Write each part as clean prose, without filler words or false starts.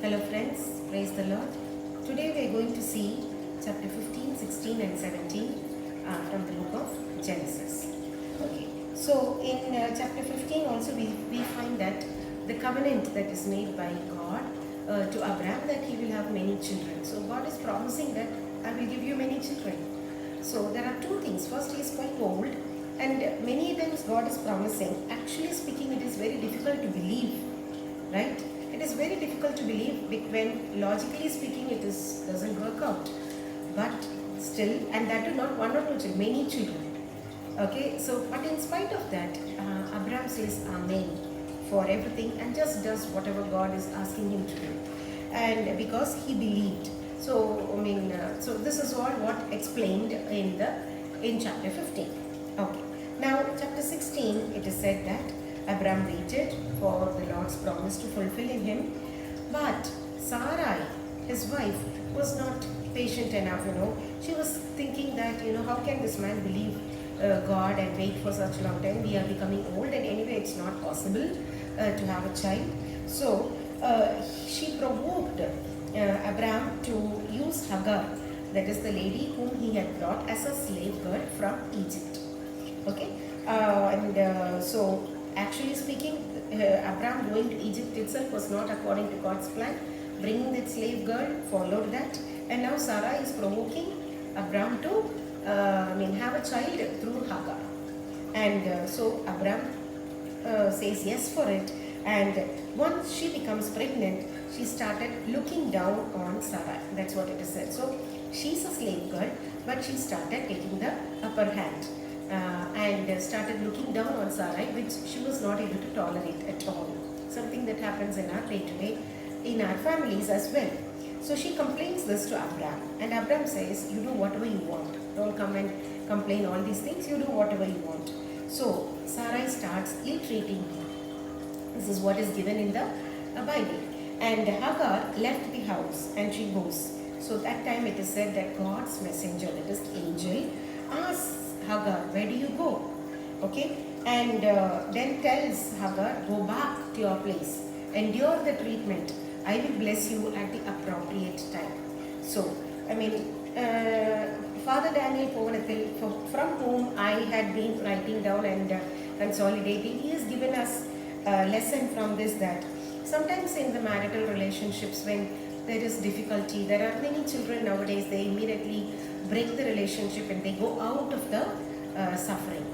Hello friends, praise the Lord. Today we are going to see chapter 15, 16 and 17 from the book of Genesis. Okay, so in chapter 15 also we find that the covenant that is made by God to Abraham that he will have many children. So God is promising that I will give you many children. So there are two things. First, he is quite old and many times God is promising. Actually speaking, it is very difficult to believe, right? It is very difficult to believe when logically speaking it doesn't work out. But still, and that too not one or two children, many children. Okay, so but in spite of that, Abraham says Amen for everything and just does whatever God is asking him to do. And because he believed. So so this is all what explained in chapter 15. Okay. Now chapter 16 it is said that Abraham waited for the Lord's promise to fulfill in him, but Sarai, his wife, was not patient enough. She was thinking that how can this man believe God and wait for such a long time? We are becoming old, and anyway, it's not possible to have a child. So she provoked Abraham to use Hagar, that is the lady whom he had brought as a slave girl from Egypt. Okay, so actually speaking, Abraham going to Egypt itself was not according to God's plan. Bringing that slave girl followed that, and now Sarah is provoking Abraham to have a child through Hagar, and so Abraham says yes for it. And once she becomes pregnant, she started looking down on Sarah. That's what it is said. So she's a slave girl, but she started taking the upper hand. And started looking down on Sarai, which she was not able to tolerate at all. Something that happens in our day-to-day, in our families as well. So she complains this to Abraham, and Abraham says, you do whatever you want. Don't come and complain all these things, you do whatever you want. So Sarai starts ill-treating her. This is what is given in the Bible. And Hagar left the house and she goes. So that time it is said that God's messenger, that is angel, asks Hagar, where do you go? Okay, and then tells Hagar, go back to your place, endure the treatment, I will bless you at the appropriate time. So Father Daniel Povanathil, from whom I had been writing down and consolidating, he has given us a lesson from this, that sometimes in the marital relationships, when there is difficulty, there are many children nowadays, they immediately break the relationship and they go out of the suffering.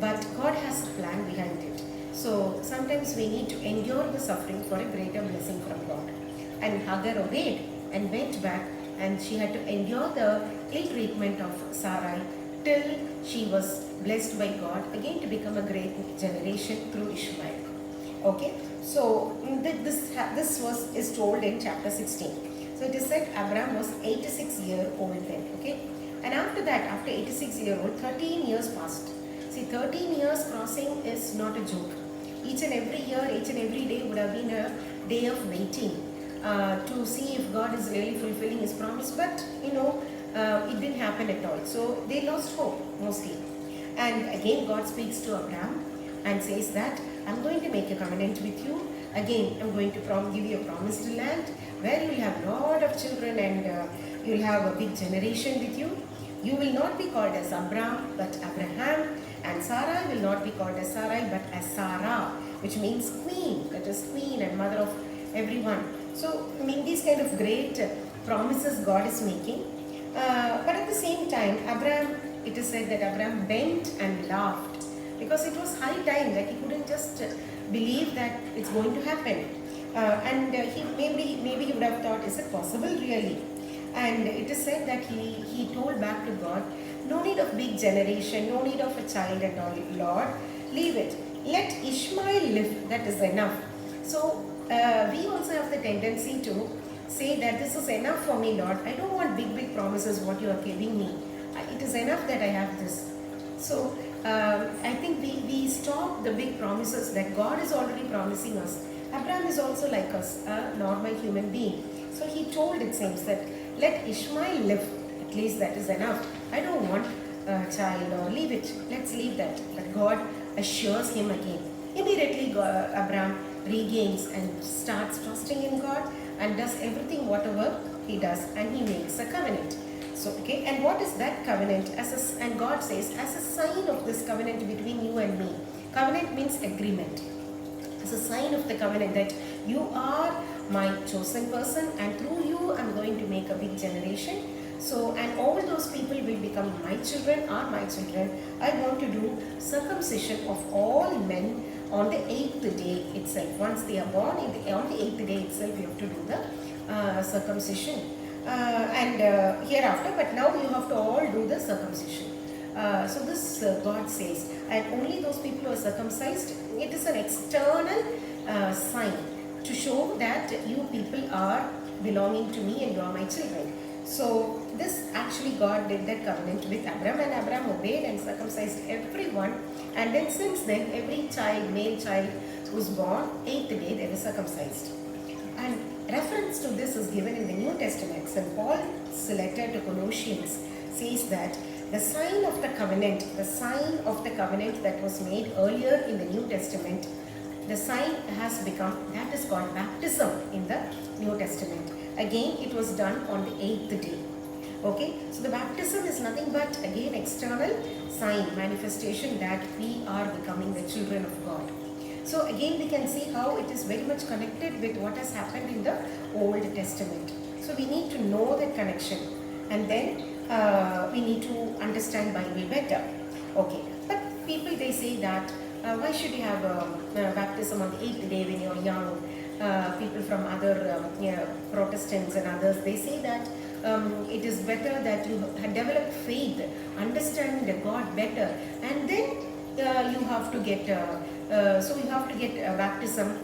But God has a plan behind it. So sometimes we need to endure the suffering for a greater blessing from God. And Hagar obeyed and went back, and she had to endure the ill treatment of Sarai till she was blessed by God again to become a great generation through Ishmael. Okay, so this is told in chapter 16. So it is said Abraham was 86 years old then. Okay, and after that, after 86 years old, 13 years passed. See, 13 years crossing is not a joke. Each and every year, each and every day would have been a day of waiting to see if God is really fulfilling his promise. But it didn't happen at all. So they lost hope mostly. And again God speaks to Abraham and says that I'm going to make a covenant with you. Again, I'm going to give you a promised land where you will have a lot of children and you will have a big generation with you. You will not be called as Abraham but Abraham, and Sarai will not be called as Sarai but as Sarah, which means queen, that is queen and mother of everyone. So these kind of great promises God is making. But at the same time, Abraham, it is said that Abraham bent and laughed, because it was high time that he couldn't just believe that it's going to happen. And he maybe he would have thought, is it possible really? And it is said that he told back to God, no need of big generation, no need of a child and all, Lord, leave it. Let Ishmael live, that is enough. So we also have the tendency to say that this is enough for me, Lord. I don't want big promises what you are giving me. It is enough that I have this. So I think we stop the big promises that God is already promising us. Abraham is also like us, a normal human being. So he told, it seems, that let Ishmael live, at least that is enough. I don't want a child, or leave it, let's leave that. But God assures him again. Immediately Abraham regains and starts trusting in God, and does everything whatever he does, and he makes a covenant. So okay, and what is that covenant? And God says, as a sign of this covenant between you and me. Covenant means agreement. As a sign of the covenant that you are my chosen person, and through you I'm going to make a big generation. So, and all those people will become my children, are my children. I want to do circumcision of all men on the 8th day itself. Once they are born, on the 8th day itself, you have to do the circumcision. Hereafter, but now you have to all do the circumcision. So this God says, and only those people who are circumcised, it is an external sign to show that you people are belonging to me and you are my children. So this actually God did that covenant with Abraham, and Abraham obeyed and circumcised everyone. And then since then, every child, male child who's born, 8th day they were circumcised. And reference to this is given in the New Testament. St. Paul's letter to Colossians says that the sign of the covenant that was made earlier in the New Testament, the sign has become, that is called baptism in the New Testament. Again, it was done on the 8th day. Okay, so the baptism is nothing but again external sign, manifestation that we are becoming the children of God. So again we can see how it is very much connected with what has happened in the Old Testament. So we need to know that connection, and then we need to understand Bible better. Okay, but people, they say that why should you have baptism on the 8th day when you're young? People from other Protestants and others, they say that it is better that you develop faith, understand God better, and then you have to get baptism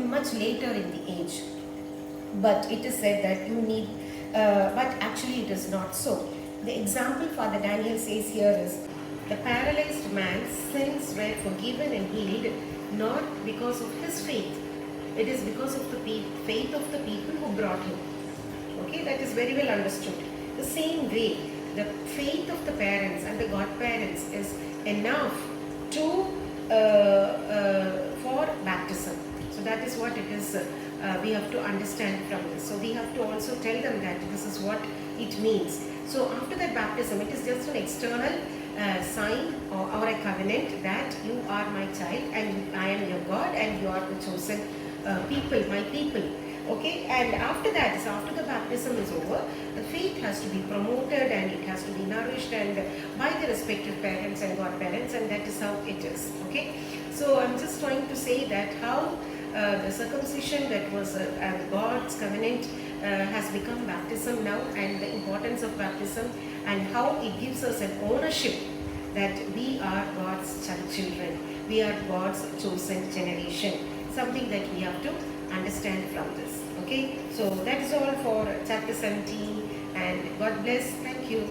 much later in the age. But it is said that you need, but actually it is not so. The example Father Daniel says here is, the paralyzed man's sins were forgiven and healed not because of his faith. It is because of the faith of the people who brought him. Okay, that is very well understood. The same way, the faith of the parents and the godparents is enough to for baptism. So that is what it is. We have to understand from this. So we have to also tell them that this is what it means. So after that baptism, it is just an external sign or a covenant that you are my child and I am your God and you are the chosen people, my people. Okay, and after that, so after the baptism is over, the faith has to be promoted and it has to be nourished and by the respective parents and godparents, and that is how it is. Okay, so I'm just trying to say that how the circumcision that was God's covenant has become baptism now, and the importance of baptism and how it gives us an ownership that we are God's children, we are God's chosen generation, something that we have to understand from this. Okay, so that is all for chapter 17, and God bless.